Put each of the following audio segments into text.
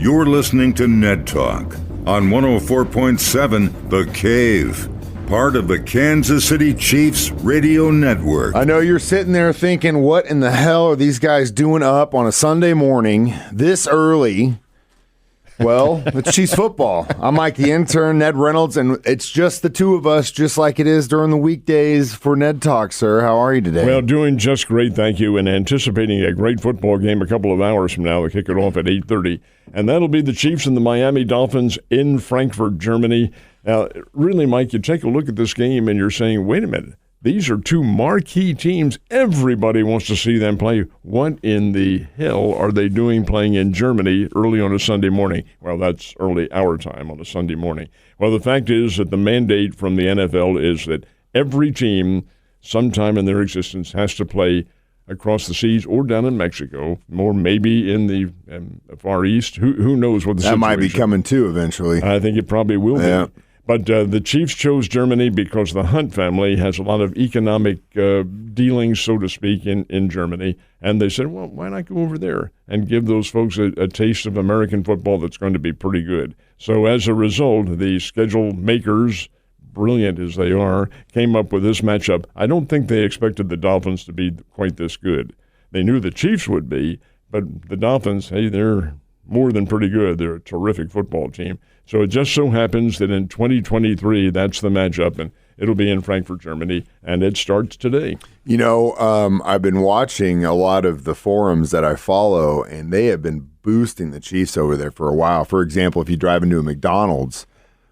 You're listening to Ned Talk on 104.7 The Cave, part of the Kansas City Chiefs radio network. I know you're sitting there thinking, what in the hell are these guys doing up on a Sunday morning this early? Well, it's Chiefs football. I'm Mike, the intern, Ned Reynolds, and it's just the two of us, just like it is during the weekdays for Ned Talk, sir. How are you today? Well, doing just great, thank you, and anticipating a great football game a couple of hours from now. We kick it off at 8:30, and that'll be the Chiefs and the Miami Dolphins in Frankfurt, Germany. Now, really, Mike, you take a look at this game, and you're saying, wait a minute. These are two marquee teams. Everybody wants to see them play. What in the hell are they doing playing in Germany early on a Sunday morning? Well, that's early our time on a Sunday morning. Well, the fact is that the mandate from the NFL is that every team sometime in their existence has to play across the seas or down in Mexico, or maybe in the Far East. Who knows what the situation is. That might be coming too eventually. I think it probably will be. But the Chiefs chose Germany because the Hunt family has a lot of economic dealings, so to speak, in Germany. And they said, well, why not go over there and give those folks a taste of American football that's going to be pretty good? So as a result, the schedule makers, brilliant as they are, came up with this matchup. I don't think they expected the Dolphins to be quite this good. They knew the Chiefs would be, but the Dolphins, hey, they're more than pretty good. They're a terrific football team. So it just so happens that in 2023, that's the matchup, and it'll be in Frankfurt, Germany, and it starts today. You know, I've been watching a lot of the forums that I follow, and they have been boosting the Chiefs over there for a while. For example, if you drive into a McDonald's,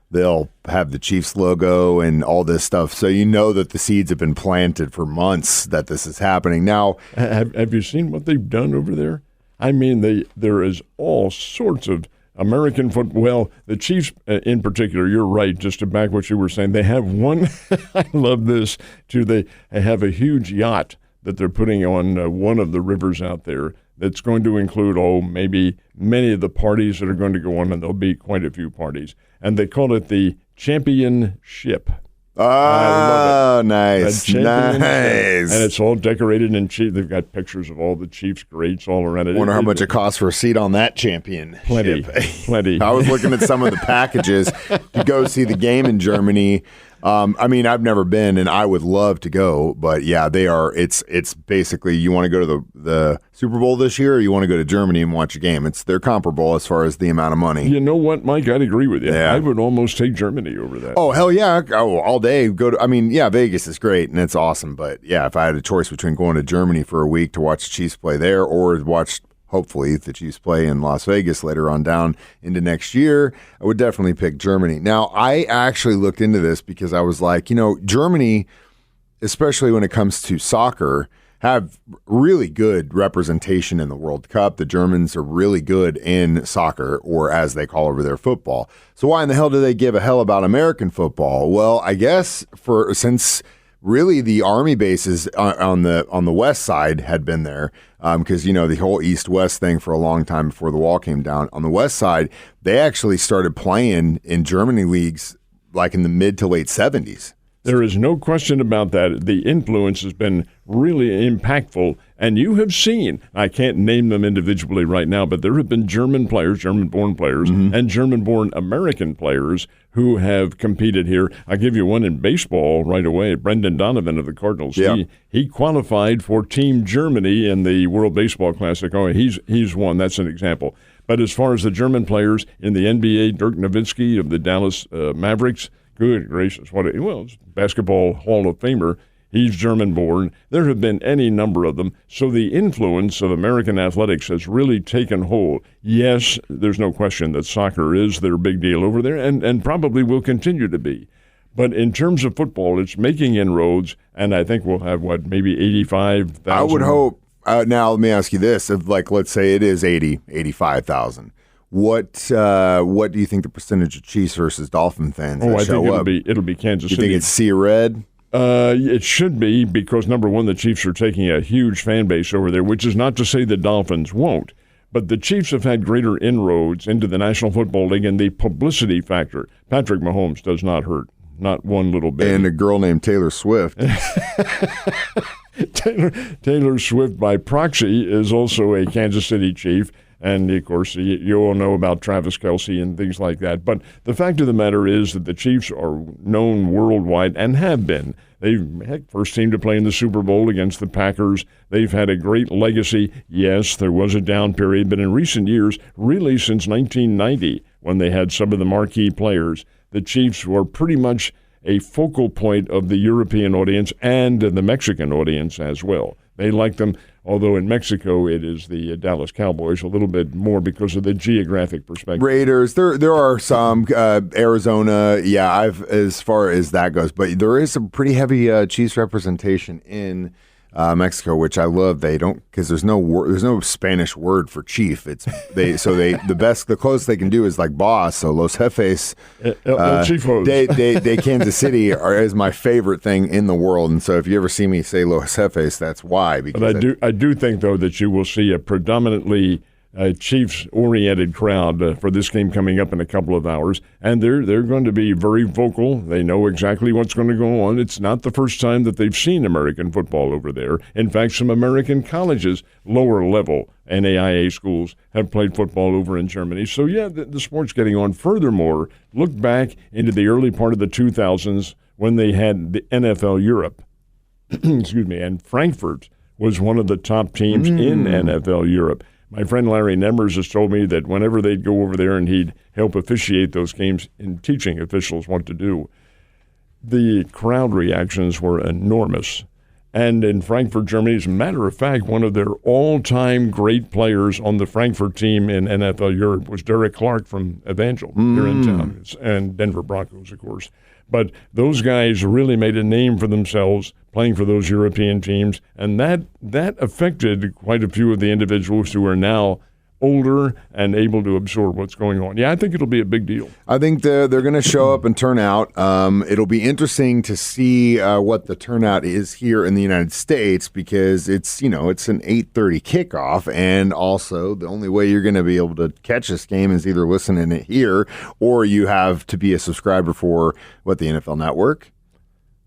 they'll have the Chiefs logo and all this stuff. So you know that the seeds have been planted for months that this is happening. Now, have you seen what they've done over there? I mean, there is all sorts of American football. Well, the Chiefs in particular, you're right, just to back what you were saying. They have one, I love this, too. They have a huge yacht that they're putting on one of the rivers out there that's going to include, maybe many of the parties that are going to go on, and there'll be quite a few parties. And they call it the Championship. Oh, nice. Nice. And it's all decorated in Chiefs. They've got pictures of all the Chiefs greats all around it. Wonder how much it costs for a seat on that champion. Plenty. I was looking at some of the packages to go see the game in Germany. I mean, I've never been, and I would love to go, but yeah, they are. It's basically, you want to go to the Super Bowl this year, or you want to go to Germany and watch a game. They're comparable as far as the amount of money. You know what, Mike? I'd agree with you. Yeah. I would almost take Germany over that. Oh, hell yeah! All day. Vegas is great and it's awesome, but yeah, if I had a choice between going to Germany for a week to watch the Chiefs play there, or watch, hopefully, the Chiefs play in Las Vegas later on down into next year, I would definitely pick Germany. Now, I actually looked into this because I was like, Germany, especially when it comes to soccer, have really good representation in the World Cup. The Germans are really good in soccer, or as they call over there, football. So why in the hell do they give a hell about American football? Well, I guess since really the army bases on the west side had been there, because the whole East-West thing for a long time before the wall came down. On the west side, they actually started playing in Germany leagues like in the mid to late 70s. There is no question about that. The influence has been really impactful, and you have seen, I can't name them individually right now, but there have been German players, German-born players, and German-born American players who have competed here. I'll give you one in baseball right away. Brendan Donovan of the Cardinals. Yeah. He qualified for Team Germany in the World Baseball Classic. Oh, he's one. That's an example. But as far as the German players in the NBA, Dirk Nowitzki of the Dallas Mavericks, good gracious, it's basketball Hall of Famer. He's German-born. There have been any number of them. So the influence of American athletics has really taken hold. Yes, there's no question that soccer is their big deal over there, and probably will continue to be. But in terms of football, it's making inroads, and I think we'll have, maybe 85,000? I would hope. Now, let me ask you this. If, let's say it is 85,000. What do you think the percentage of Chiefs versus Dolphin fans that show up? I think it'll be Kansas City. You think it's sea red? It should be, because number one, the Chiefs are taking a huge fan base over there, which is not to say the Dolphins won't. But the Chiefs have had greater inroads into the National Football League, and the publicity factor, Patrick Mahomes, does not hurt. Not one little bit. And a girl named Taylor Swift. Taylor Swift, by proxy, is also a Kansas City Chief. And, of course, you all know about Travis Kelce and things like that. But the fact of the matter is that the Chiefs are known worldwide and have been. They've first team to play in the Super Bowl against the Packers. They've had a great legacy. Yes, there was a down period, but in recent years, really since 1990, when they had some of the marquee players, the Chiefs were pretty much a focal point of the European audience and the Mexican audience as well. They like them, although in Mexico it is the Dallas Cowboys a little bit more because of the geographic perspective. Raiders, there are some, Arizona, as far as that goes, but there is some pretty heavy Chiefs representation in Mexico, which I love. They don't, because there's no Spanish word for chief. The closest they can do is like boss. So Los Jefes, Chifos. de Kansas City is my favorite thing in the world. And so if you ever see me say Los Jefes, that's why. But I do think though that you will see a predominantly Chiefs-oriented crowd for this game coming up in a couple of hours, and they're going to be very vocal. They know exactly what's going to go on. It's not the first time that they've seen American football over there. In fact, some American colleges, lower level NAIA schools, have played football over in Germany. So, yeah, the sport's getting on. Furthermore, look back into the early part of the 2000s when they had the NFL Europe. Excuse me, and Frankfurt was one of the top teams in NFL Europe. My friend Larry Nemmers has told me that whenever they'd go over there and he'd help officiate those games in teaching officials what to do, the crowd reactions were enormous. And in Frankfurt, Germany, as a matter of fact, one of their all-time great players on the Frankfurt team in NFL Europe was Derek Clark from Evangel here in town, and Denver Broncos, of course. But those guys really made a name for themselves playing for those European teams, and that affected quite a few of the individuals who are now older and able to absorb what's going on. Yeah, I think it'll be a big deal. I think they're going to show up and turn out. It'll be interesting to see what the turnout is here in the United States, because it's an 8:30 kickoff, and also the only way you're going to be able to catch this game is either listening to it here, or you have to be a subscriber for the NFL Network.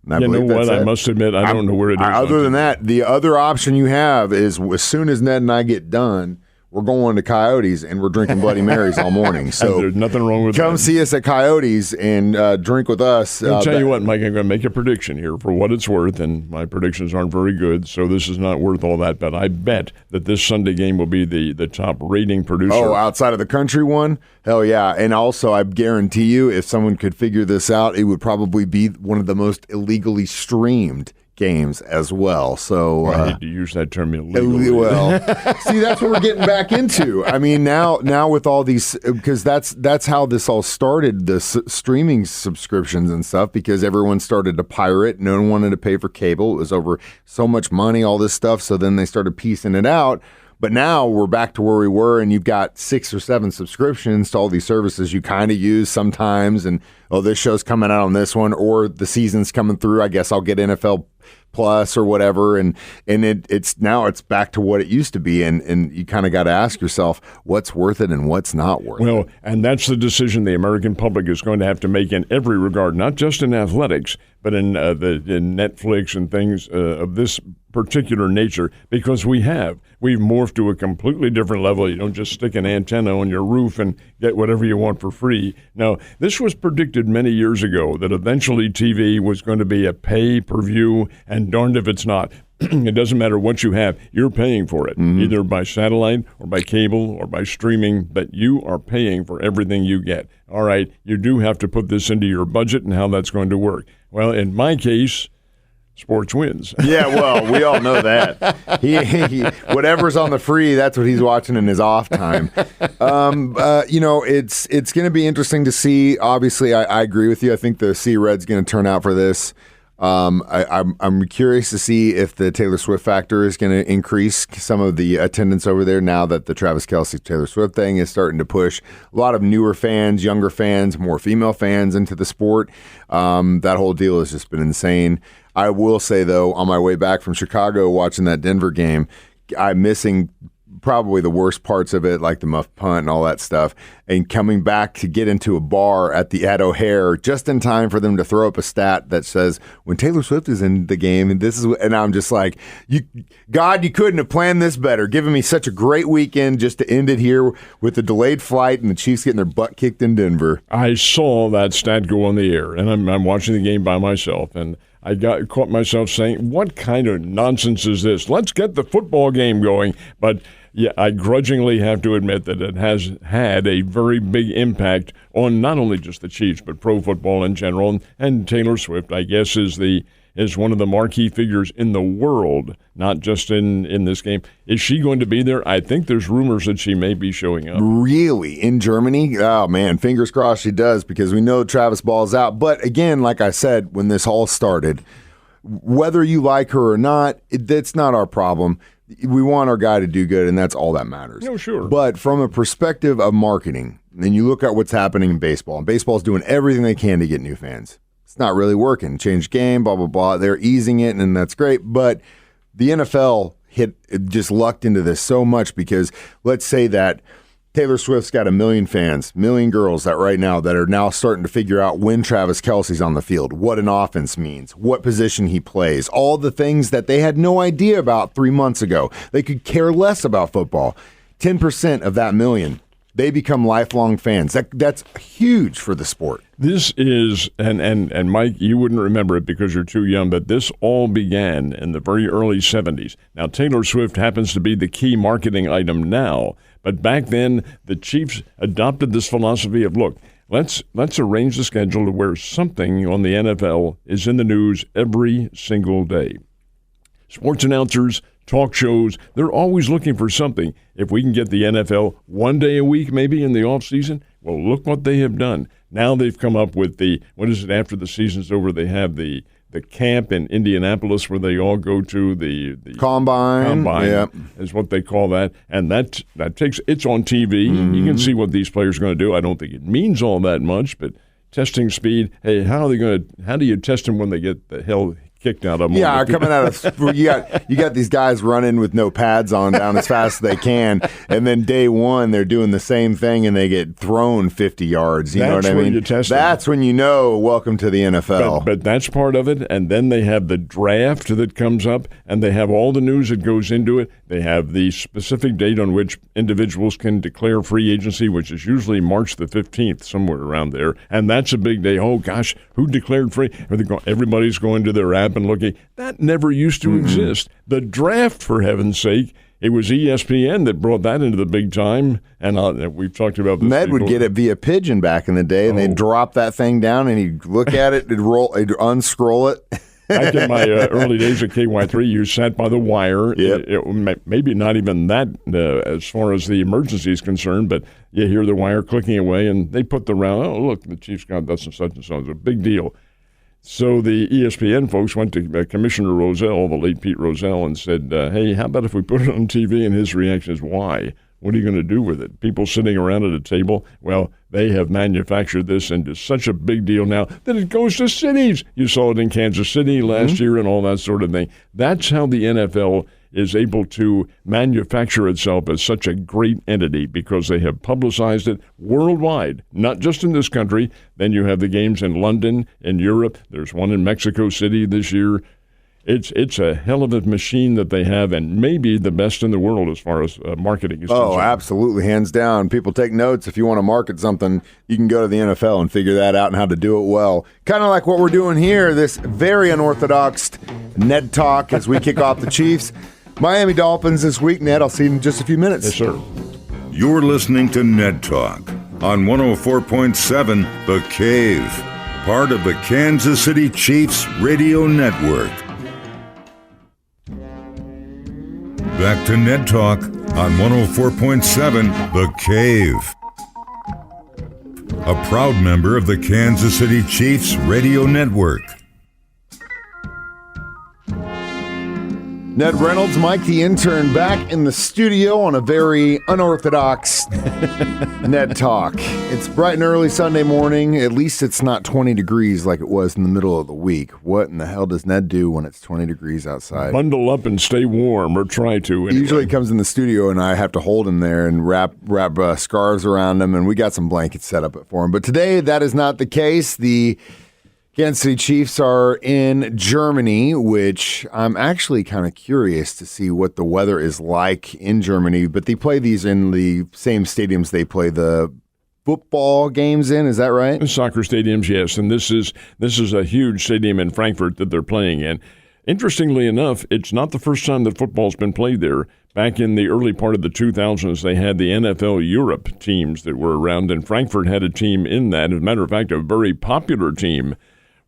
You know what? I must admit, I don't know where it is. Other than that, the other option you have is, as soon as Ned and I get done, we're going to Coyotes and we're drinking Bloody Marys all morning. So there's nothing wrong with that. Come see us at Coyotes and drink with us. I'll tell you what, Mike, I'm going to make a prediction here for what it's worth, and my predictions aren't very good, so this is not worth all that, but I bet that this Sunday game will be the top rating producer. Oh, outside of the country one? Hell yeah. And also, I guarantee you, if someone could figure this out, it would probably be one of the most illegally streamed games as well. So I hate to use that term illegally. Well, see, that's what we're getting back into. I mean, now with all these, because that's how this all started, the streaming subscriptions and stuff, because everyone started to pirate. No one wanted to pay for cable. It was over so much money, all this stuff. So then they started piecing it out. But now we're back to where we were, and you've got 6 or 7 subscriptions to all these services you kind of use sometimes. And, this show's coming out on this one, or the season's coming through. I guess I'll get NFL Plus or whatever. And it's now it's back to what it used to be. And you kind of got to ask yourself what's worth it and what's not worth it. Well, and that's the decision the American public is going to have to make in every regard, not just in athletics, but in Netflix and things of this particular nature, because we've morphed to a completely different level. You don't just stick an antenna on your roof and get whatever you want for free. Now, this was predicted many years ago that eventually TV was going to be a pay-per-view, and darned if it's not. It doesn't matter what you have, you're paying for it, either by satellite or by cable or by streaming, but you are paying for everything you get. All right, you do have to put this into your budget and how that's going to work. Well, in my case, sports wins. Yeah, well, we all know that. He whatever's on the free, that's what he's watching in his off time. It's going to be interesting to see. Obviously, I agree with you. I think the Sea Red's going to turn out for this. I'm curious to see if the Taylor Swift factor is going to increase some of the attendance over there now that the Travis Kelce Taylor Swift thing is starting to push a lot of newer fans, younger fans, more female fans into the sport. That whole deal has just been insane. I will say, though, on my way back from Chicago watching that Denver game, I'm missing probably the worst parts of it, like the muff punt and all that stuff, and coming back to get into a bar at O'Hare just in time for them to throw up a stat that says when Taylor Swift is in the game, and I'm just like, God, you couldn't have planned this better, giving me such a great weekend just to end it here with the delayed flight and the Chiefs getting their butt kicked in Denver. I saw that stat go on the air, and I'm watching the game by myself, and I caught myself saying, what kind of nonsense is this? Let's get the football game going. But yeah, I grudgingly have to admit that it has had a very big impact on not only just the Chiefs, but pro football in general. And Taylor Swift, I guess, is one of the marquee figures in the world, not just in this game. Is she going to be there? I think there's rumors that she may be showing up. Really? In Germany? Oh, man, fingers crossed she does, because we know Travis Ball's out. But again, like I said, when this all started, whether you like her or not, that's not our problem. We want our guy to do good, and that's all that matters. No, sure. But from a perspective of marketing, then you look at what's happening in baseball, and baseball's doing everything they can to get new fans. It's not really working. Change game, blah, blah, blah. They're easing it, and that's great. But the NFL just lucked into this so much, because let's say that Taylor Swift's got 1 million fans, 1 million girls that right now that are now starting to figure out when Travis Kelce's on the field, what an offense means, what position he plays, all the things that they had no idea about 3 months ago. They could care less about football. 10% of that million, they become lifelong fans. That's huge for the sport. This is, and Mike, you wouldn't remember it because you're too young, but this all began in the very early 70s. Now, Taylor Swift happens to be the key marketing item now, but back then, the Chiefs adopted this philosophy of, look, let's arrange the schedule to where something on the NFL is in the news every single day. Sports announcers, talk shows, they're always looking for something. If we can get the NFL one day a week, maybe in the offseason, well, look what they have done. Now they've come up with after the season's over, they have the camp in Indianapolis where they all go to the Combine, yeah, is what they call that. And that takes, it's on TV. Mm-hmm. You can see what these players are going to do. I don't think it means all that much, but testing speed, hey, how do you test them when they get the hell kicked out of them? Yeah, coming out of you got these guys running with no pads on down as fast as they can, and then day one they're doing the same thing and they get thrown 50 yards. You know what I mean? That's when you know, welcome to the NFL. But that's part of it, and then they have the draft that comes up, and they have all the news that goes into it. They have the specific date on which individuals can declare free agency, which is usually March the 15th, somewhere around there, and that's a big day. Oh gosh, who declared free? Everybody's going to their app and looking. That never used to exist. The draft, for heaven's sake, it was ESPN that brought that into the big time, and we've talked about this. Ned would get it via pigeon back in the day, and they'd drop that thing down, and he'd look at it, he'd unscroll it. Back in my early days at KY3, you sat by the wire. Yep. Maybe not even that as far as the emergency is concerned, but you hear the wire clicking away, and they put the round, oh, look, the Chiefs got such and such and such. It's a big deal. So the ESPN folks went to Commissioner Rozelle, the late Pete Rozelle, and said, hey, how about if we put it on TV? And his reaction is, why? What are you going to do with it? People sitting around at a table? Well, they have manufactured this into such a big deal now that it goes to cities. You saw it in Kansas City last year and all that sort of thing. That's how the NFL is able to manufacture itself as such a great entity, because they have publicized it worldwide, not just in this country. Then you have the games in London, in Europe. There's one in Mexico City this year. It's a hell of a machine that they have, and maybe the best in the world as far as marketing is concerned. Oh, absolutely, hands down. People take notes. If you want to market something, you can go to the NFL and figure that out and how to do it well. Kind of like what we're doing here, this very unorthodox Ned Talk as we kick off the Chiefs. Miami Dolphins this week, Ned. I'll see you in just a few minutes. Yes, sir. You're listening to Ned Talk on 104.7 The Cave, part of the Kansas City Chiefs Radio Network. Back to Ned Talk on 104.7 The Cave, a proud member of the Kansas City Chiefs Radio Network. Ned Reynolds, Mike the intern, back in the studio on a very unorthodox Ned Talk. It's bright and early Sunday morning. At least it's not 20 degrees like it was in the middle of the week. What in the hell does Ned do when it's 20 degrees outside? Bundle up and stay warm, or try to. Anyway. He usually comes in the studio and I have to hold him there and wrap scarves around him, and we got some blankets set up for him. But today, that is not the case. The Kansas City Chiefs are in Germany, which I'm actually kind of curious to see what the weather is like in Germany. But they play these in the same stadiums they play the football games in. Is that right? Soccer stadiums, yes. And this is a huge stadium in Frankfurt that they're playing in. Interestingly enough, it's not the first time that football's been played there. Back in the early part of the 2000s, they had the NFL Europe teams that were around, and Frankfurt had a team in that. As a matter of fact, a very popular team.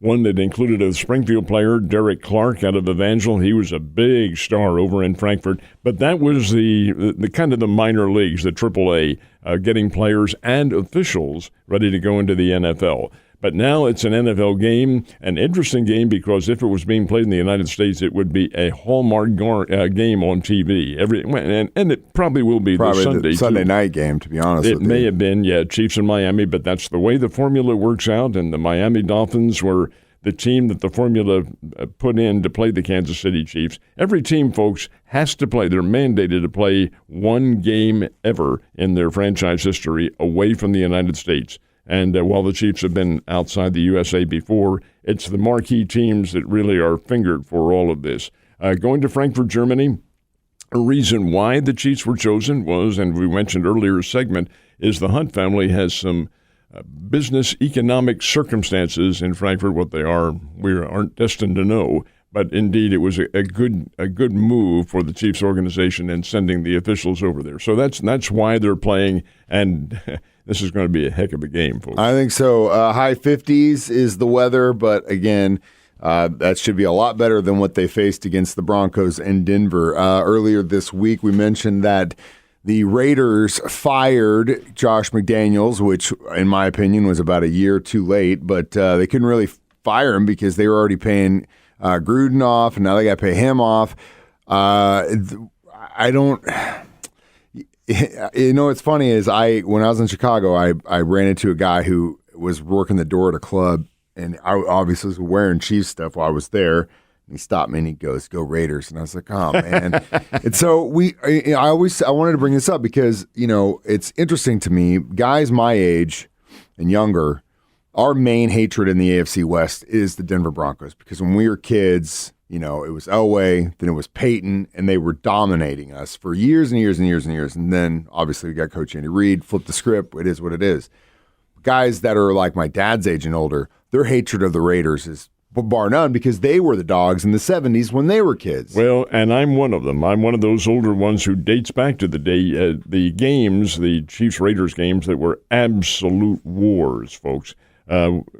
One that included a Springfield player, Derek Clark, out of Evangel. He was a big star over in Frankfurt. But that was the kind of the minor leagues, the AAA, getting players and officials ready to go into the NFL. But now it's an NFL game, an interesting game, because if it was being played in the United States, it would be a hallmark game on TV. And it probably will be probably the Sunday night game, to be honest with you. It may have been, yeah, Chiefs in Miami, but that's the way the formula works out, and the Miami Dolphins were the team that the formula put in to play the Kansas City Chiefs. Every team, folks, has to play. They're mandated to play one game ever in their franchise history away from the United States. And while the Chiefs have been outside the USA before, it's the marquee teams that really are fingered for all of this. Going to Frankfurt, Germany, a reason why the Chiefs were chosen was, and we mentioned earlier segment, is the Hunt family has some business economic circumstances in Frankfurt. What they are, we aren't destined to know. But indeed, it was a good move for the Chiefs organization in sending the officials over there. So that's why they're playing, and this is going to be a heck of a game, folks. I think so. High 50s is the weather, but again, that should be a lot better than what they faced against the Broncos in Denver. Earlier this week, we mentioned that the Raiders fired Josh McDaniels, which, in my opinion, was about a year too late, but they couldn't really fire him because they were already paying Gruden off, and now they got to pay him off. I don't. You know what's funny is when I was in Chicago, I ran into a guy who was working the door at a club, and I obviously was wearing Chiefs stuff while I was there. And he stopped me and he goes, "Go Raiders!" And I was like, "Oh man!" And so I wanted to bring this up because it's interesting to me. Guys my age and younger, our main hatred in the AFC West is the Denver Broncos, because when we were kids, it was Elway, then it was Peyton, and they were dominating us for years and years and years and years. And then, obviously, we got Coach Andy Reid, flipped the script. It is what it is. Guys that are like my dad's age and older, their hatred of the Raiders is bar none, because they were the dogs in the 70s when they were kids. Well, and I'm one of them. I'm one of those older ones who dates back to the day, the games, the Chiefs-Raiders games that were absolute wars, folks.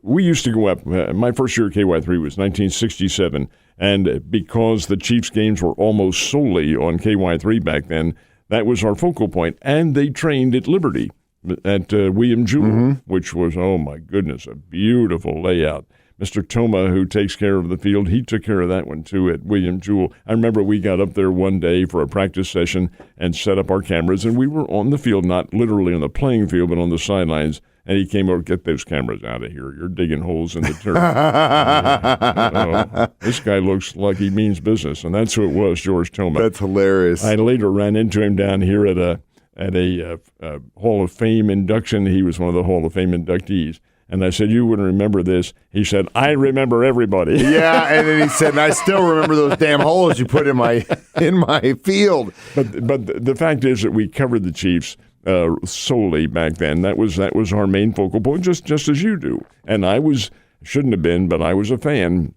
We used to go up. My first year at KY3 was 1967, and because the Chiefs games were almost solely on KY3 back then, that was our focal point. And they trained at Liberty at William Jewell, which was, oh my goodness, a beautiful layout. Mr. Toma, who takes care of the field, he took care of that one too at William Jewell. I remember we got up there one day for a practice session and set up our cameras, and we were on the field, not literally on the playing field, but on the sidelines. And he came over, "Get those cameras out of here. You're digging holes in the turf." This guy looks like he means business, and that's who it was, George Toma. That's hilarious. I later ran into him down here at a Hall of Fame induction. He was one of the Hall of Fame inductees. And I said, "You wouldn't remember this." He said, "I remember everybody." Yeah, and then he said, "And I still remember those damn holes you put in my field." But the fact is that we covered the Chiefs solely back then. That was our main focal point, just as you do. And shouldn't have been, but I was a fan.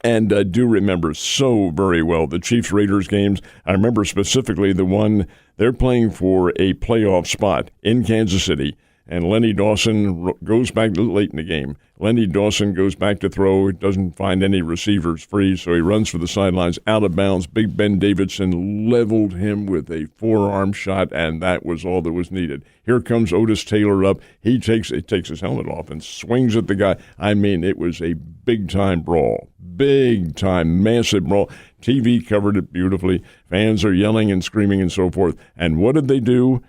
And I do remember so very well the Chiefs-Raiders games. I remember specifically the one they're playing for a playoff spot in Kansas City. And Lenny Dawson goes back late in the game. Lenny Dawson goes back to throw. Doesn't find any receivers free, so he runs for the sidelines, out of bounds. Big Ben Davidson leveled him with a forearm shot, and that was all that was needed. Here comes Otis Taylor up. He takes his helmet off and swings at the guy. I mean, it was a big-time brawl. big time, massive brawl. TV covered it beautifully. Fans are yelling and screaming and so forth. And what did they do?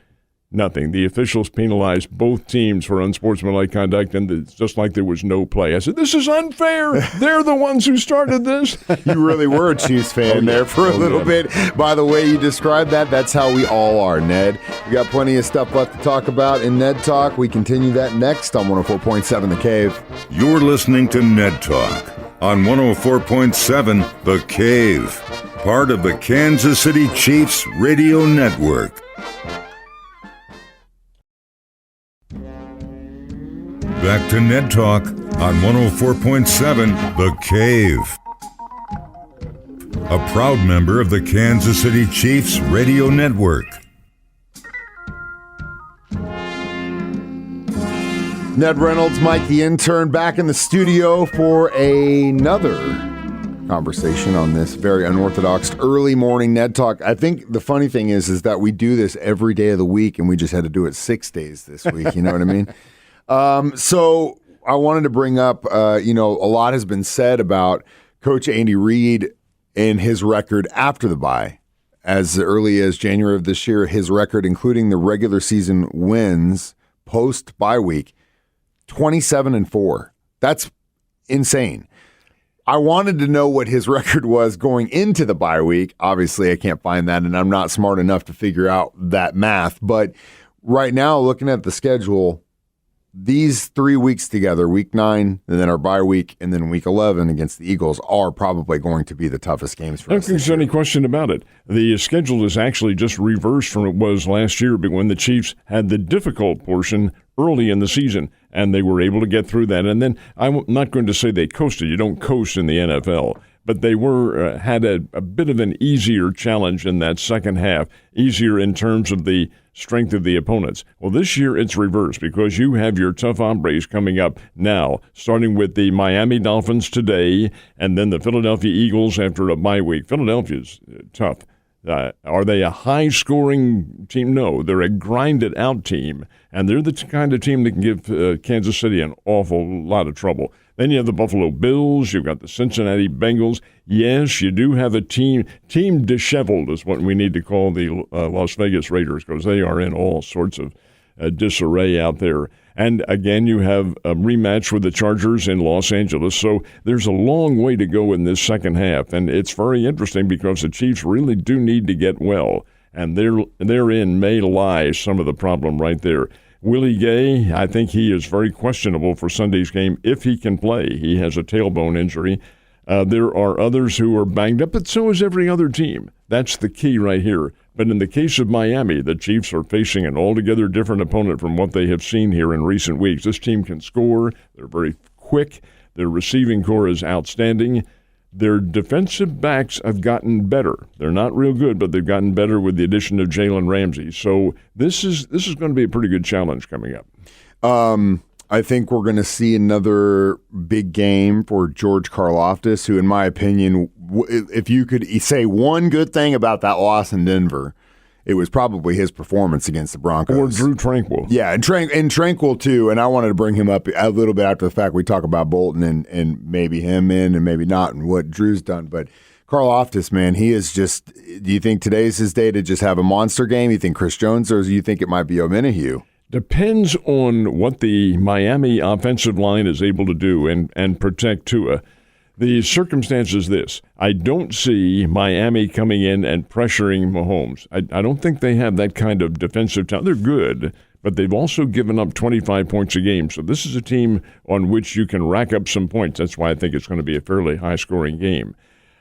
Nothing. The officials penalized both teams for unsportsmanlike conduct, and it's just like there was no play. I said, this is unfair. They're the ones who started this. You really were a Chiefs fan there for a little bit. By the way you described that, that's how we all are, Ned. We got plenty of stuff left to talk about in Ned Talk. We continue that next on 104.7 The Cave. You're listening to Ned Talk on 104.7 The Cave, part of the Kansas City Chiefs Radio Network. Back to Ned Talk on 104.7 The Cave. A proud member of the Kansas City Chiefs Radio Network. Ned Reynolds, Mike the intern, back in the studio for another conversation on this very unorthodox early morning Ned Talk. I think the funny thing is that we do this every day of the week, and we just had to do it 6 days this week. You know what I mean? So I wanted to bring up, a lot has been said about Coach Andy Reid and his record after the bye. As early as January of this year, his record, including the regular season wins post-bye week, 27-4. That's insane. I wanted to know what his record was going into the bye week. Obviously, I can't find that, and I'm not smart enough to figure out that math. But right now, looking at the schedule, these 3 weeks together, week 9, and then our bye week, and then week 11 against the Eagles are probably going to be the toughest games for us. I don't think there's any question about it. The schedule is actually just reversed from what it was last year, but when the Chiefs had the difficult portion early in the season, and they were able to get through that. And then I'm not going to say they coasted. You don't coast in the NFL. But they were had a bit of an easier challenge in that second half, easier in terms of the strength of the opponents. Well, this year it's reversed because you have your tough hombres coming up now, starting with the Miami Dolphins today and then the Philadelphia Eagles after a bye week. Philadelphia's tough. Are they a high-scoring team? No, they're a grinded-out team, and they're the kind of team that can give Kansas City an awful lot of trouble. Then you have the Buffalo Bills. You've got the Cincinnati Bengals. Yes, you do have a team disheveled is what we need to call the Las Vegas Raiders because they are in all sorts of disarray out there. And again, you have a rematch with the Chargers in Los Angeles. So there's a long way to go in this second half. And it's very interesting because the Chiefs really do need to get well. And therein may lie some of the problem right there. Willie Gay, I think he is very questionable for Sunday's game if he can play. He has a tailbone injury. There are others who are banged up, but so is every other team. That's the key right here. But in the case of Miami, the Chiefs are facing an altogether different opponent from what they have seen here in recent weeks. This team can score. They're very quick. Their receiving core is outstanding. Their defensive backs have gotten better. They're not real good, but they've gotten better with the addition of Jalen Ramsey. So this is going to be a pretty good challenge coming up. I think we're going to see another big game for George Karlaftis, who, in my opinion, if you could say one good thing about that loss in Denver, it was probably his performance against the Broncos. Or Drew Tranquill. Yeah, and Tranquill, too. And I wanted to bring him up a little bit after the fact. We talk about Bolton and maybe him in and maybe not and what Drew's done. But Karlaftis, man, he is just – do you think today's his day to just have a monster game? You think Chris Jones, or do you think it might be Omenihu? Depends on what the Miami offensive line is able to do and protect Tua. The circumstance is this. I don't see Miami coming in and pressuring Mahomes. I don't think they have that kind of defensive talent. They're good, but they've also given up 25 points a game. So this is a team on which you can rack up some points. That's why I think it's going to be a fairly high-scoring game.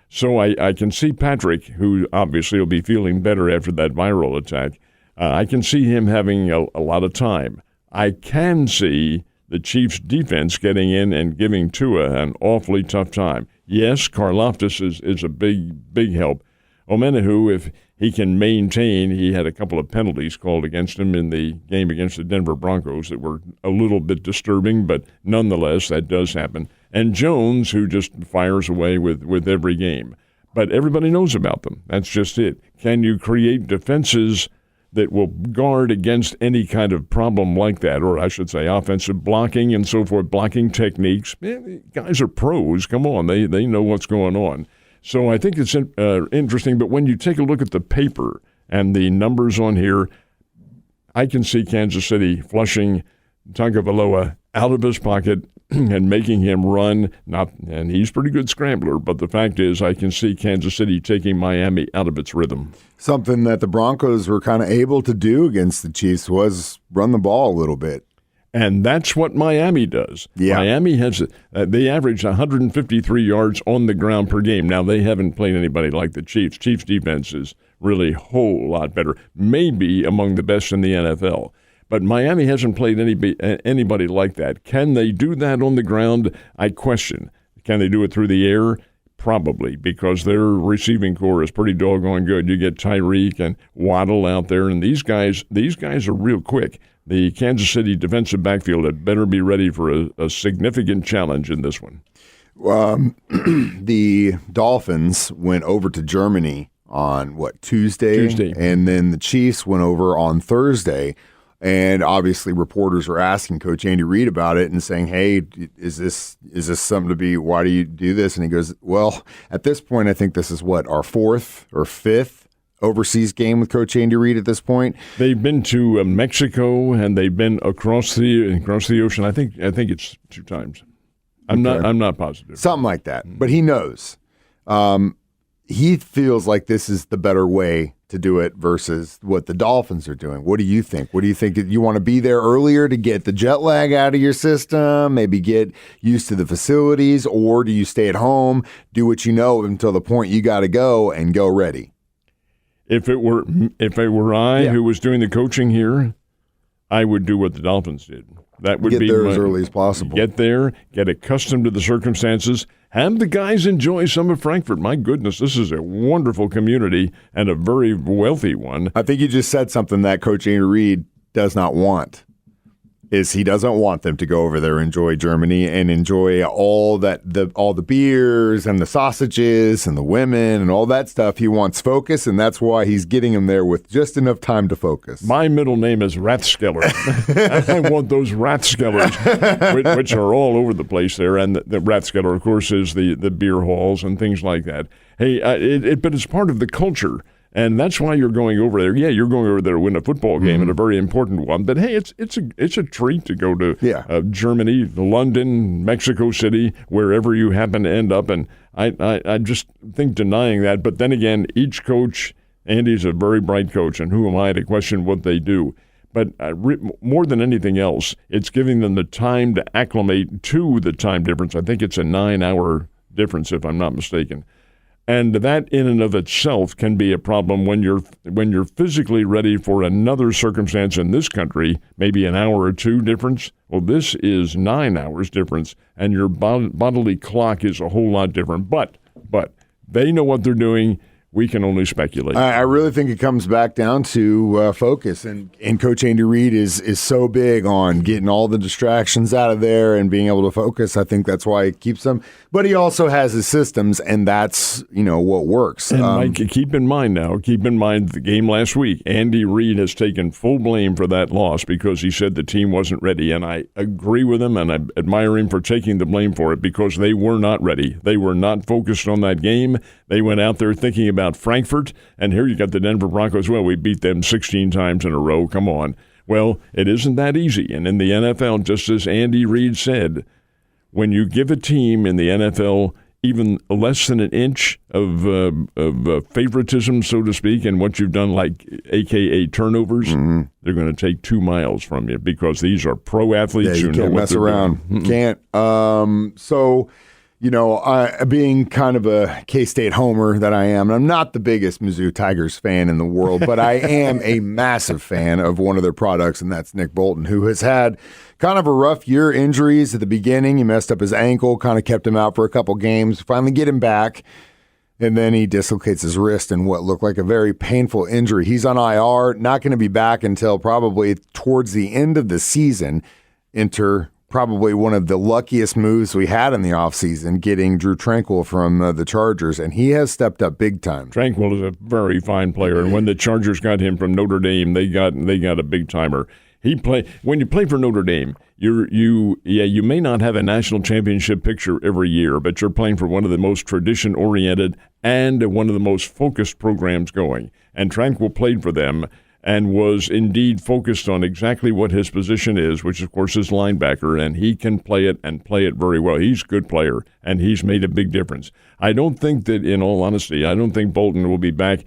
So I can see Patrick, who obviously will be feeling better after that viral attack. I can see him having a lot of time. I can see the Chiefs' defense getting in and giving Tua an awfully tough time. Yes, Karlaftis is a big help. Omenihu, if he can maintain, he had a couple of penalties called against him in the game against the Denver Broncos that were a little bit disturbing, but nonetheless, that does happen. And Jones, who just fires away with every game. But everybody knows about them. That's just it. Can you create defenses that will guard against any kind of problem like that, or I should say offensive blocking and so forth, blocking techniques. Guys are pros. Come on, they know what's going on. So I think it's interesting, but when you take a look at the paper and the numbers on here, I can see Kansas City flushing Tagovailoa out of his pocket and making him run. And he's a pretty good scrambler, but the fact is I can see Kansas City taking Miami out of its rhythm. Something that the Broncos were kind of able to do against the Chiefs was run the ball a little bit. And that's what Miami does. Yeah. Miami has they average 153 yards on the ground per game. Now, they haven't played anybody like the Chiefs. Chiefs' defense is really a whole lot better, maybe among the best in the NFL. But Miami hasn't played anybody like that. Can they do that on the ground? I question. Can they do it through the air? Probably, because their receiving core is pretty doggone good. You get Tyreek and Waddle out there, and these guys are real quick. The Kansas City defensive backfield had better be ready for a significant challenge in this one. The Dolphins went over to Germany on, Tuesday? And then the Chiefs went over on Thursday. And obviously reporters are asking Coach Andy Reid about it and saying, hey, is this something to be, why do you do this? And he goes, well, at this point, I think this is our fourth or fifth overseas game with Coach Andy Reid at this point. They've been to Mexico and they've been across the ocean. I think it's 2 times. I'm not positive. Something like that. But he knows. He feels like this is the better way to do it versus what the Dolphins are doing. What do you think? What do you think? You want to be there earlier to get the jet lag out of your system, maybe get used to the facilities, or do you stay at home, do what you know until the point you got to go and go ready? If it were I who was doing the coaching here, I would do what the Dolphins did. That would be there as early as possible. Get there, get accustomed to the circumstances, have the guys enjoy some of Frankfurt. My goodness, this is a wonderful community and a very wealthy one. I think you just said something that Coach Andy Reid does not want. Is he doesn't want them to go over there, enjoy Germany, and enjoy all the beers and the sausages and the women and all that stuff. He wants focus, and that's why he's getting them there with just enough time to focus. My middle name is Rathskeller. I want those Rathskellers, which are all over the place there. And the Rathskeller, of course, is the beer halls and things like that. Hey, but it's part of the culture. And that's why you're going over there. Yeah, you're going over there to win a football game and a very important one. But hey, it's a treat to go to Germany, London, Mexico City, wherever you happen to end up. And I just think denying that. But then again, each coach, Andy's a very bright coach, and who am I to question what they do? But more than anything else, it's giving them the time to acclimate to the time difference. I think it's a 9-hour difference, if I'm not mistaken. And that in and of itself can be a problem when you're physically ready for another circumstance in this country, maybe an hour or 2 difference. Well, this is 9 hours difference, and your bodily clock is a whole lot different. But they know what they're doing. We can only speculate. I really think it comes back down to focus, and Coach Andy Reid is so big on getting all the distractions out of there and being able to focus. I think that's why he keeps them. But he also has his systems, and that's what works. And Mike, keep in mind the game last week. Andy Reid has taken full blame for that loss because he said the team wasn't ready, and I agree with him, and I admire him for taking the blame for it because they were not ready. They were not focused on that game. They went out there thinking about Frankfurt, and here you got the Denver Broncos. Well, we beat them 16 times in a row. Come on. Well, it isn't that easy. And in the NFL, just as Andy Reid said, when you give a team in the NFL even less than an inch of favoritism, so to speak, and what you've done, like AKA turnovers, they're going to take 2 miles from you because these are pro athletes. Yeah, you can't mess around. Can't. Being kind of a K-State homer that I am, and I'm not the biggest Mizzou Tigers fan in the world, but I am a massive fan of one of their products, and that's Nick Bolton, who has had kind of a rough year, injuries at the beginning. He messed up his ankle, kind of kept him out for a couple games, finally get him back, and then he dislocates his wrist in what looked like a very painful injury. He's on IR, not going to be back until probably towards the end of the season. Enter probably one of the luckiest moves we had in the offseason, getting Drew Tranquil from the Chargers, and he has stepped up big time. Tranquil is a very fine player, and when the Chargers got him from Notre Dame, they got a big timer. When you play for Notre Dame, you may not have a national championship picture every year, but you're playing for one of the most tradition-oriented and one of the most focused programs going. And Tranquil played for them and was indeed focused on exactly what his position is, which of course is linebacker, and he can play it and play it very well. He's a good player, and he's made a big difference. I don't think that, in all honesty, Bolton will be back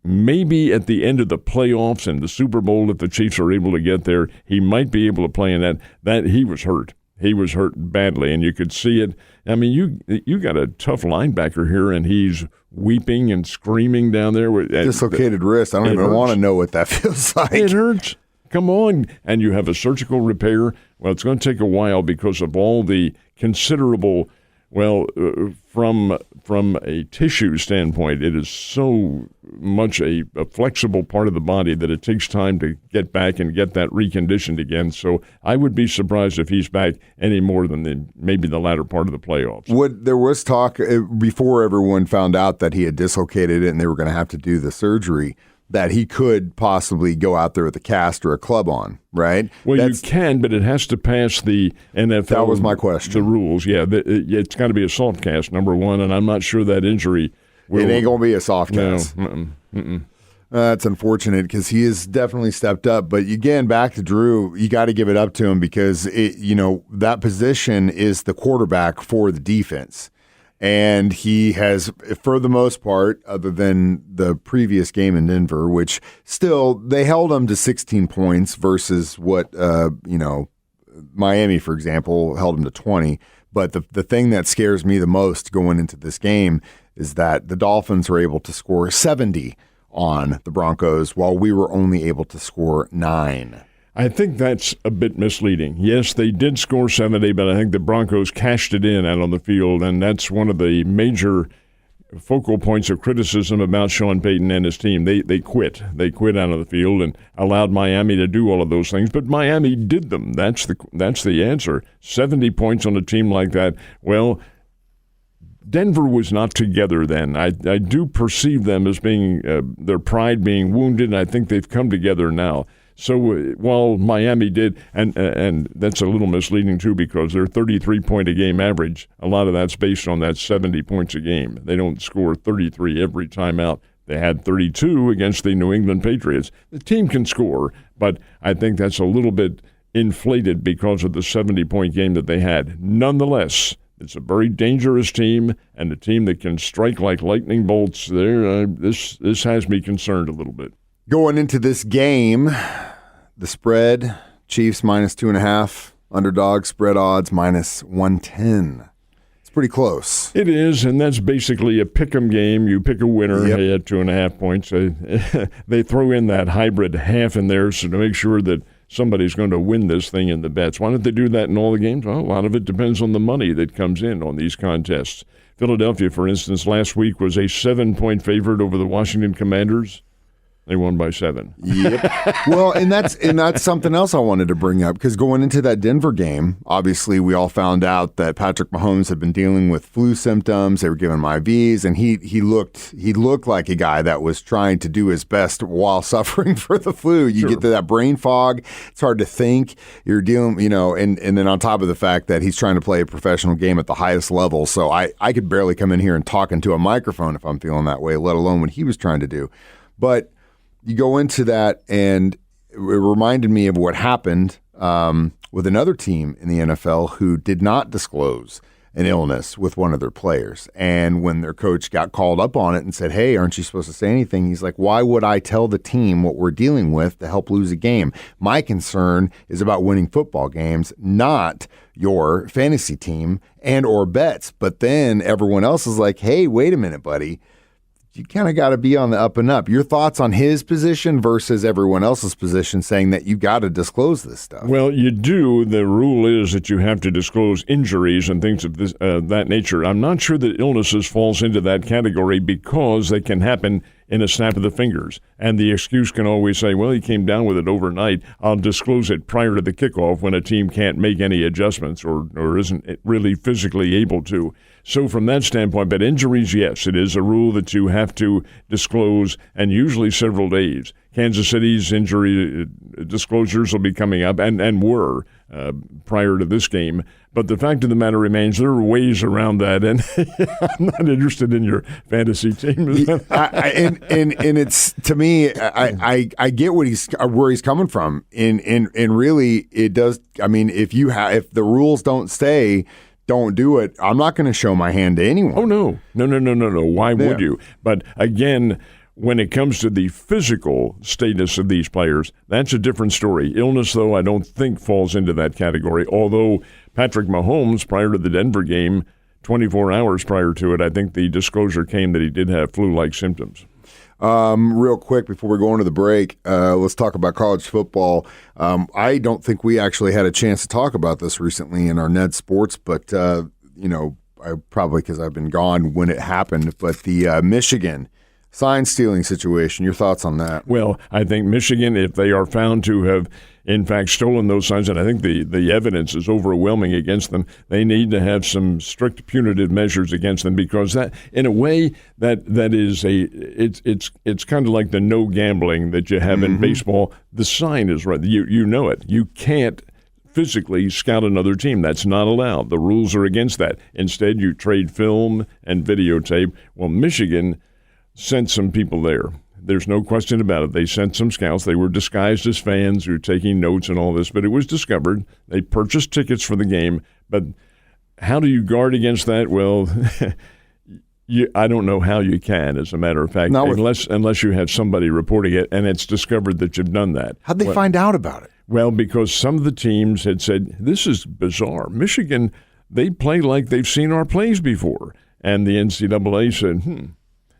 maybe at the end of the playoffs and the Super Bowl if the Chiefs are able to get there. He might be able to play in that. He was hurt. He was hurt badly, and you could see it. I mean, you got a tough linebacker here, and he's weeping and screaming down there. Dislocated wrist. I don't even want to know what that feels like. It hurts. Come on. And you have a surgical repair. Well, it's going to take a while because of all the considerable, from a tissue standpoint, it is so much a flexible part of the body that it takes time to get back and get that reconditioned again. So I would be surprised if he's back any more than maybe the latter part of the playoffs. There was talk before everyone found out that he had dislocated it and they were going to have to do the surgery, that he could possibly go out there with a cast or a club on, right? Well, you can, but it has to pass the NFL. That was my question. The rules, yeah. It's got to be a soft cast, number one, and I'm not sure that injury will. It ain't going to be a soft cast. No. That's unfortunate because he has definitely stepped up. But again, back to Drew, you got to give it up to him because that position is the quarterback for the defense. And he has, for the most part, other than the previous game in Denver, which still they held him to 16 points versus what, Miami, for example, held him to 20. But the thing that scares me the most going into this game is that the Dolphins were able to score 70 on the Broncos while we were only able to score 9. I think that's a bit misleading. Yes, they did score 70, but I think the Broncos cashed it in out on the field, and that's one of the major focal points of criticism about Sean Payton and his team. They quit. They quit out of the field and allowed Miami to do all of those things, but Miami did them. That's the answer. 70 points on a team like that. Well, Denver was not together then. I do perceive them as being their pride being wounded, and I think they've come together now. So while Miami did, and that's a little misleading too because their 33-point-a-game average, a lot of that's based on that 70 points a game. They don't score 33 every time out. They had 32 against the New England Patriots. The team can score, but I think that's a little bit inflated because of the 70-point game that they had. Nonetheless, it's a very dangerous team and a team that can strike like lightning bolts. This has me concerned a little bit. Going into this game, the spread, Chiefs -2.5, underdog spread odds -110. It's pretty close. It is, and that's basically a pick-em game. You pick a winner. Yep. They had 2.5 points. They throw in that hybrid half in there so to make sure that somebody's going to win this thing in the bets. Why don't they do that in all the games? Well, a lot of it depends on the money that comes in on these contests. Philadelphia, for instance, last week was a 7-point favorite over the Washington Commanders. They won by 7. Yep. Well, and that's something else I wanted to bring up because going into that Denver game, obviously we all found out that Patrick Mahomes had been dealing with flu symptoms. They were giving him IVs, and he looked like a guy that was trying to do his best while suffering for the flu. You get to that brain fog; it's hard to think. You're dealing, and then on top of the fact that he's trying to play a professional game at the highest level, so I could barely come in here and talk into a microphone if I'm feeling that way, let alone what he was trying to do, but. You go into that, and it reminded me of what happened with another team in the NFL who did not disclose an illness with one of their players. And when their coach got called up on it and said, hey, aren't you supposed to say anything? He's like, why would I tell the team what we're dealing with to help lose a game? My concern is about winning football games, not your fantasy team and or bets. But then everyone else is like, hey, wait a minute, buddy. You kind of got to be on the up and up. Your thoughts on his position versus everyone else's position saying that you got to disclose this stuff? Well, you do. The rule is that you have to disclose injuries and things of that nature. I'm not sure that illnesses falls into that category because they can happen in a snap of the fingers. And the excuse can always say, well, he came down with it overnight. I'll disclose it prior to the kickoff when a team can't make any adjustments or isn't really physically able to. So from that standpoint, but injuries, yes, it is a rule that you have to disclose, and usually several days. Kansas City's injury disclosures will be coming up, and were prior to this game. But the fact of the matter remains, there are ways around that, and I'm not interested in your fantasy team. and it's, to me, I get where he's coming from, and really it does. I mean, if the rules don't stay, don't do it. I'm not going to show my hand to anyone. Oh no! Why would you? But again, when it comes to the physical status of these players, that's a different story. Illness, though, I don't think falls into that category, although Patrick Mahomes, prior to the Denver game, 24 hours prior to it, I think the disclosure came that he did have flu-like symptoms. Real quick, before we go into the break, let's talk about college football. I don't think we actually had a chance to talk about this recently in our Ned Sports, but, probably because I've been gone when it happened, but the Michigan sign-stealing situation, your thoughts on that? Well, I think Michigan, if they are found to have, in fact, stolen those signs, and I think the evidence is overwhelming against them, they need to have some strict punitive measures against them, because that, in a way, that is it's kind of like the no gambling that you have in baseball. The sign is right. You know it. You can't physically scout another team. That's not allowed. The rules are against that. Instead, you trade film and videotape. Well, Michigan sent some people there. There's no question about it. They sent some scouts. They were disguised as fans who were taking notes and all this, but it was discovered. They purchased tickets for the game, but how do you guard against that? Well, I don't know how you can, as a matter of fact, unless you have somebody reporting it and it's discovered that you've done that. How'd they find out about it? Well, because some of the teams had said, this is bizarre. Michigan, they play like they've seen our plays before. And the NCAA said,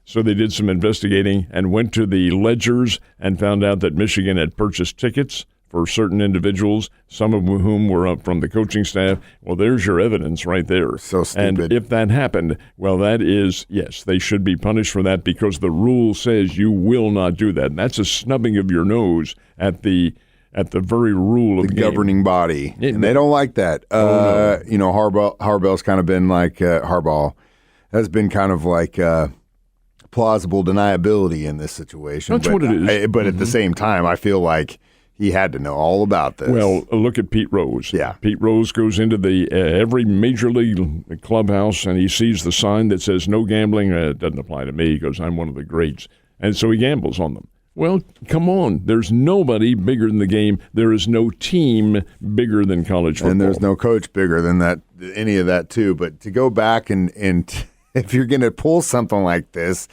So they did some investigating and went to the ledgers and found out that Michigan had purchased tickets for certain individuals, some of whom were up from the coaching staff. Well, there's your evidence right there. So stupid. And if that happened, well, that is, yes, they should be punished for that, because the rule says you will not do that. And that's a snubbing of your nose at the very rule of the governing body. And they don't like that. No. Harbaugh's kind of been like, Harbaugh has been kind of like plausible deniability in this situation. That's what it is. But at the same time, I feel like he had to know all about this. Well, look at Pete Rose. Yeah. Pete Rose goes into the every major league clubhouse, and he sees the sign that says no gambling. It doesn't apply to me. He goes, I'm one of the greats. And so he gambles on them. Well, come on. There's nobody bigger than the game. There is no team bigger than college football. And there's no coach bigger than that, any of that, too. But to go back and if you're going to pull something like this,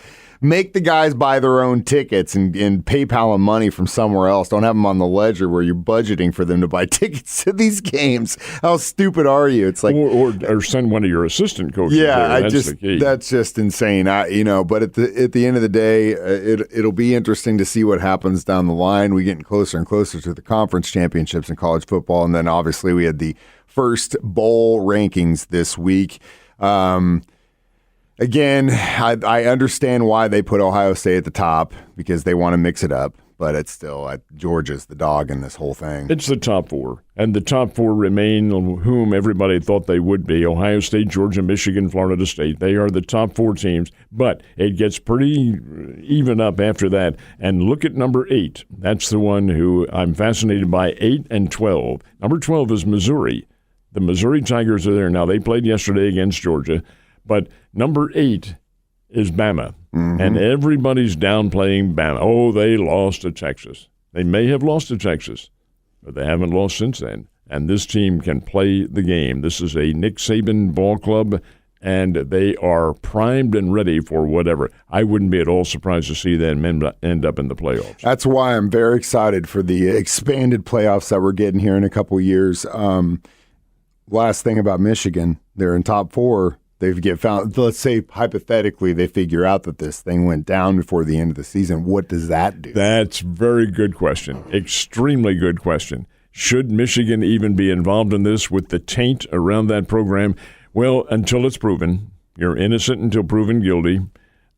make the guys buy their own tickets and PayPal them money from somewhere else. Don't have them on the ledger where you're budgeting for them to buy tickets to these games. How stupid are you? It's like, or send one of your assistant coaches. Yeah, there. That's just insane. But at the end of the day, it'll be interesting to see what happens down the line. We're getting closer and closer to the conference championships in college football, and then obviously we had the first bowl rankings this week. Again, I understand why they put Ohio State at the top, because they want to mix it up, but it's still Georgia's the dog in this whole thing. It's the top four, and the top four remain whom everybody thought they would be: Ohio State, Georgia, Michigan, Florida State. They are the top four teams, but it gets pretty even up after that. And look at number 8. That's the one who I'm fascinated by, 8 and 12. Number 12 is Missouri. The Missouri Tigers are there now. They played yesterday against Georgia. But number 8 is Bama, and everybody's downplaying Bama. Oh, they lost to Texas. They may have lost to Texas, but they haven't lost since then. And this team can play the game. This is a Nick Saban ball club, and they are primed and ready for whatever. I wouldn't be at all surprised to see them end up in the playoffs. That's why I'm very excited for the expanded playoffs that we're getting here in a couple of years. Last thing about Michigan, they're in top 4. They get found. Let's say hypothetically they figure out that this thing went down before the end of the season. What does that do? That's a very good question. Extremely good question. Should Michigan even be involved in this with the taint around that program? Well, until it's proven. You're innocent until proven guilty.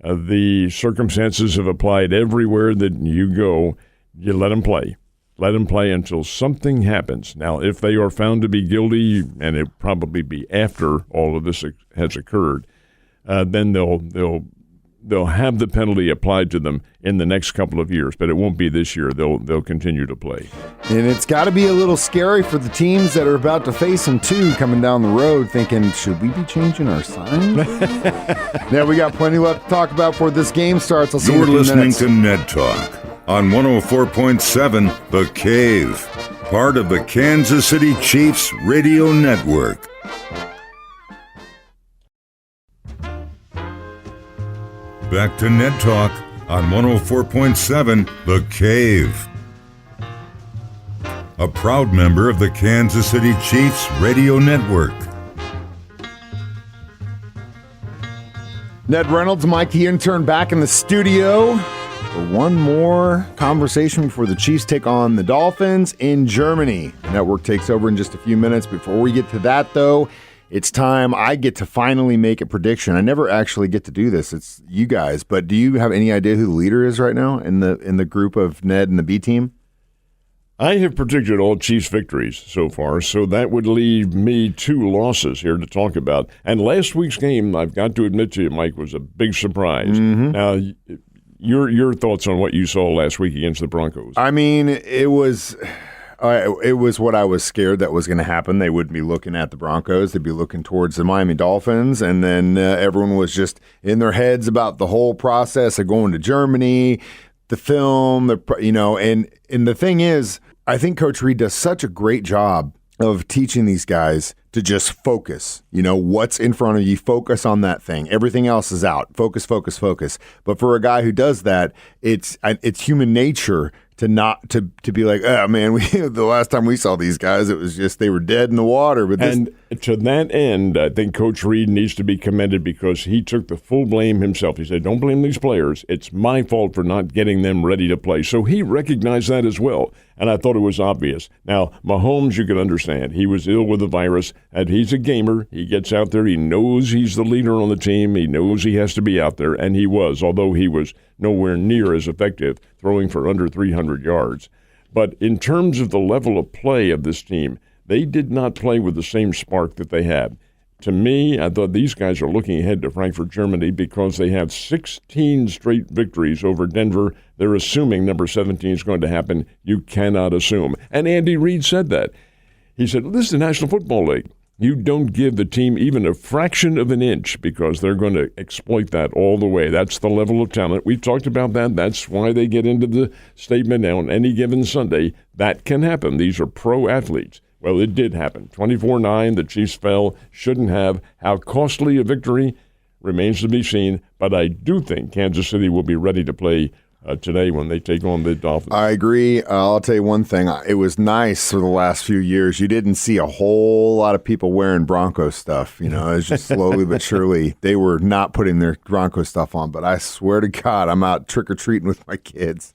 The circumstances have applied everywhere that you go. You let them play. Let them play until something happens. Now, if they are found to be guilty, and it probably be after all of this has occurred, then they'll have the penalty applied to them in the next couple of years, but it won't be this year. They'll continue to play. And it's got to be a little scary for the teams that are about to face them, too, coming down the road thinking, should we be changing our signs? Yeah, we got plenty left to talk about before this game starts. I'll see you in a few minutes. You're listening to Ned Talk on 104.7 The Cave, part of the Kansas City Chiefs radio network. Back to Ned Talk on 104.7 The Cave, a proud member of the Kansas City Chiefs radio network. Ned Reynolds, Mike the intern, back in the studio for one more conversation before the Chiefs take on the Dolphins in Germany. The network takes over in just a few minutes. Before we get to that, though, it's time I get to finally make a prediction. I never actually get to do this. It's you guys. But do you have any idea who the leader is right now in the group of Ned and the B team? I have predicted all Chiefs victories so far, so that would leave me 2 losses here to talk about. And last week's game, I've got to admit to you, Mike, was a big surprise. Mm-hmm. Now, your thoughts on what you saw last week against the Broncos? I mean, it was what I was scared that was going to happen. They wouldn't be looking at the Broncos. They'd be looking towards the Miami Dolphins. And then everyone was just in their heads about the whole process of going to Germany, the film, and the thing is, I think Coach Reed does such a great job of teaching these guys to just focus. What's in front of you, focus on that thing. Everything else is out. Focus, focus, focus. But for a guy who does that, it's human nature to be like, oh man, the last time we saw these guys, it was just they were dead in the water. But to that end, I think Coach Reed needs to be commended because he took the full blame himself. He said, don't blame these players. It's my fault for not getting them ready to play. So he recognized that as well, and I thought it was obvious. Now, Mahomes, you can understand. He was ill with the virus, and he's a gamer. He gets out there. He knows he's the leader on the team. He knows he has to be out there, and he was, although he was nowhere near as effective, throwing for under 300 yards. But in terms of the level of play of this team, they did not play with the same spark that they had. To me, I thought these guys are looking ahead to Frankfurt, Germany, because they have 16 straight victories over Denver. They're assuming number 17 is going to happen. You cannot assume. And Andy Reid said that. He said, this is the National Football League. You don't give the team even a fraction of an inch because they're going to exploit that all the way. That's the level of talent. We've talked about that. That's why they get into the statement now on any given Sunday. That can happen. These are pro athletes. Well, it did happen. 24-9, the Chiefs fell. Shouldn't have. How costly a victory remains to be seen. But I do think Kansas City will be ready to play today when they take on the Dolphins. I agree. I'll tell you one thing. It was nice for the last few years. You didn't see a whole lot of people wearing Bronco stuff. It was just slowly but surely they were not putting their Bronco stuff on. But I swear to God, I'm out trick-or-treating with my kids.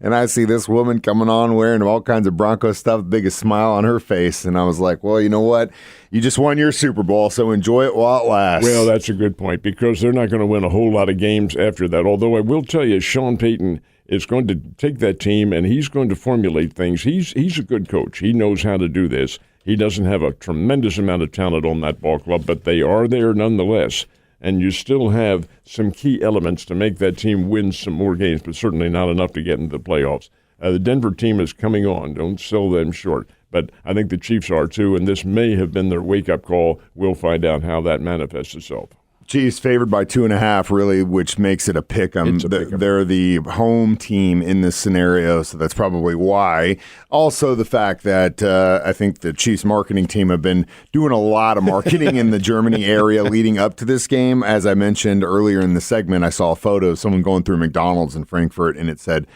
And I see this woman coming on wearing all kinds of Bronco stuff, biggest smile on her face. And I was like, well, you know what? You just won your Super Bowl, so enjoy it while it lasts. Well, that's a good point because they're not going to win a whole lot of games after that. Although I will tell you, Sean Payton is going to take that team and he's going to formulate things. He's a good coach. He knows how to do this. He doesn't have a tremendous amount of talent on that ball club, but they are there nonetheless. And you still have some key elements to make that team win some more games, but certainly not enough to get into the playoffs. The Denver team is coming on. Don't sell them short. But I think the Chiefs are too, and this may have been their wake-up call. We'll find out how that manifests itself. Chiefs favored by 2.5, really, which makes it a pick 'em. They're the home team in this scenario, so that's probably why. Also, the fact that I think the Chiefs marketing team have been doing a lot of marketing in the Germany area leading up to this game. As I mentioned earlier in the segment, I saw a photo of someone going through McDonald's in Frankfurt, and it said,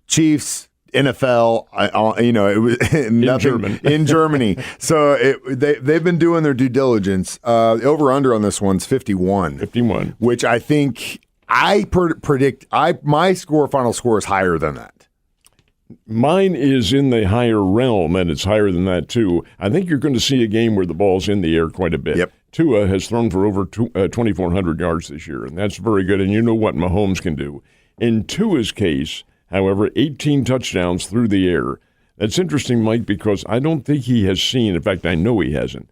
Chiefs, NFL, it was nothing in Germany. So they've been doing their due diligence. Over/under on this one's 51. 51, which I think I predict. My final score is higher than that. Mine is in the higher realm, and it's higher than that too. I think you're going to see a game where the ball's in the air quite a bit. Yep. Tua has thrown for over 2,400 yards this year, and that's very good. And you know what Mahomes can do. In Tua's case, however, 18 touchdowns through the air. That's interesting, Mike, because I don't think he has seen, in fact, I know he hasn't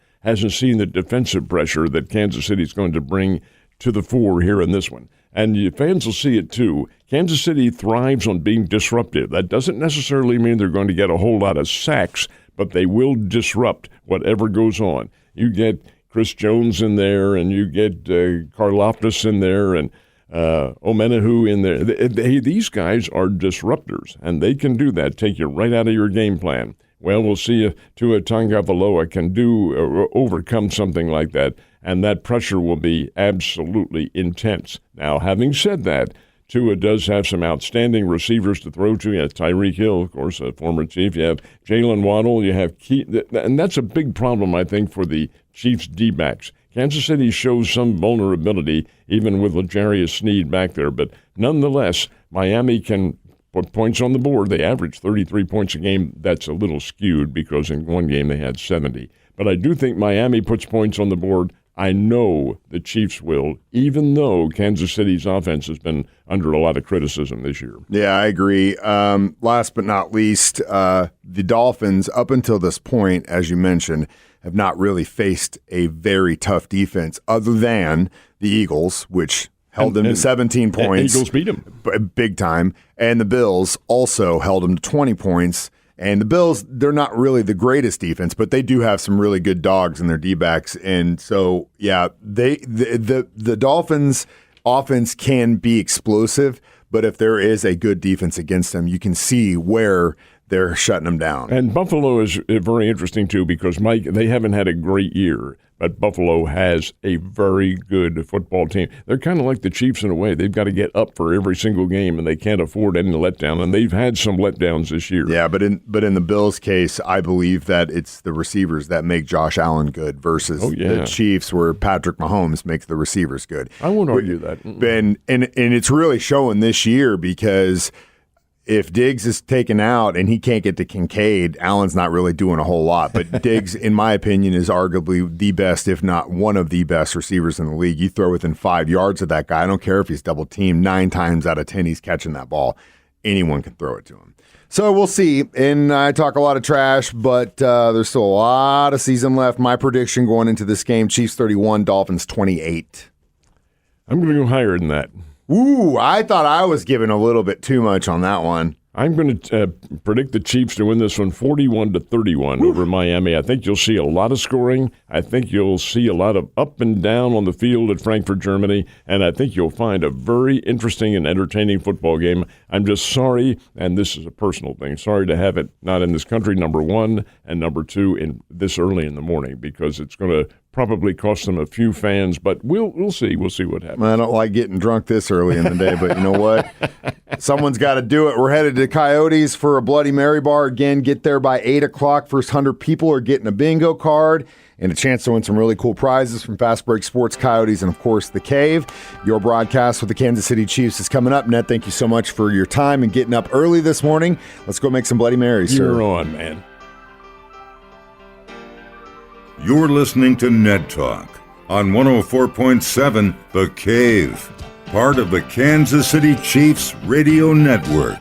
seen the defensive pressure that Kansas City is going to bring to the fore here in this one. And the fans will see it too. Kansas City thrives on being disruptive. That doesn't necessarily mean they're going to get a whole lot of sacks, but they will disrupt whatever goes on. You get Chris Jones in there, and you get Karlaftis in there, and Omenahu in there. These guys are disruptors, and they can do that, take you right out of your game plan. Well, we'll see if Tua Tagovailoa can overcome something like that, and that pressure will be absolutely intense. Now, having said that, Tua does have some outstanding receivers to throw to. You have Tyreek Hill, of course, a former Chief. You have Jalen Waddle. You have and that's a big problem, I think, for the Chiefs' D-backs. Kansas City shows some vulnerability, even with L'Jarius Sneed back there. But nonetheless, Miami can put points on the board. They average 33 points a game. That's a little skewed because in one game they had 70. But I do think Miami puts points on the board. I know the Chiefs will, even though Kansas City's offense has been under a lot of criticism this year. Yeah, I agree. Last but not least, the Dolphins, up until this point, as you mentioned, have not really faced a very tough defense other than the Eagles, which held them to 17 points. Eagles beat them. Big time. And the Bills also held them to 20 points. And the Bills, they're not really the greatest defense, but they do have some really good dogs in their D-backs. And so, yeah, the Dolphins' offense can be explosive, but if there is a good defense against them, you can see where they're shutting them down. And Buffalo is very interesting, too, because, Mike, they haven't had a great year, but Buffalo has a very good football team. They're kind of like the Chiefs in a way. They've got to get up for every single game, and they can't afford any letdown, and they've had some letdowns this year. Yeah, but in the Bills' case, I believe that it's the receivers that make Josh Allen good versus the Chiefs where Patrick Mahomes makes the receivers good. I won't argue that. And it's really showing this year because – if Diggs is taken out and he can't get to Kincaid, Allen's not really doing a whole lot. But Diggs, in my opinion, is arguably the best, if not one of the best receivers in the league. You throw within 5 yards of that guy, I don't care if he's double teamed, 9 times out of 10 he's catching that ball. Anyone can throw it to him. So we'll see. And I talk a lot of trash, but there's still a lot of season left. My prediction going into this game, Chiefs 31, Dolphins 28. I'm going to go higher than that. Ooh, I thought I was giving a little bit too much on that one. I'm going to predict the Chiefs to win this one 41-31 over Miami. I think you'll see a lot of scoring. I think you'll see a lot of up and down on the field at Frankfurt, Germany, and I think you'll find a very interesting and entertaining football game. I'm just sorry, and this is a personal thing, sorry to have it not in this country, number one, and number two, in this early in the morning, because it's going to probably cost them a few fans, but we'll see. We'll see what happens. I don't like getting drunk this early in the day, but you know what? Someone's got to do it. We're headed to Coyotes for a Bloody Mary bar. Again, get there by 8 o'clock. First 100 people are getting a bingo card and a chance to win some really cool prizes from Fast Break Sports, Coyotes, and, of course, The Cave. Your broadcast with the Kansas City Chiefs is coming up. Ned, thank you so much for your time and getting up early this morning. Let's go make some Bloody Marys, sir. You're on, man. You're listening to Ned Talk on 104.7 The Cave, part of the Kansas City Chiefs Radio Network.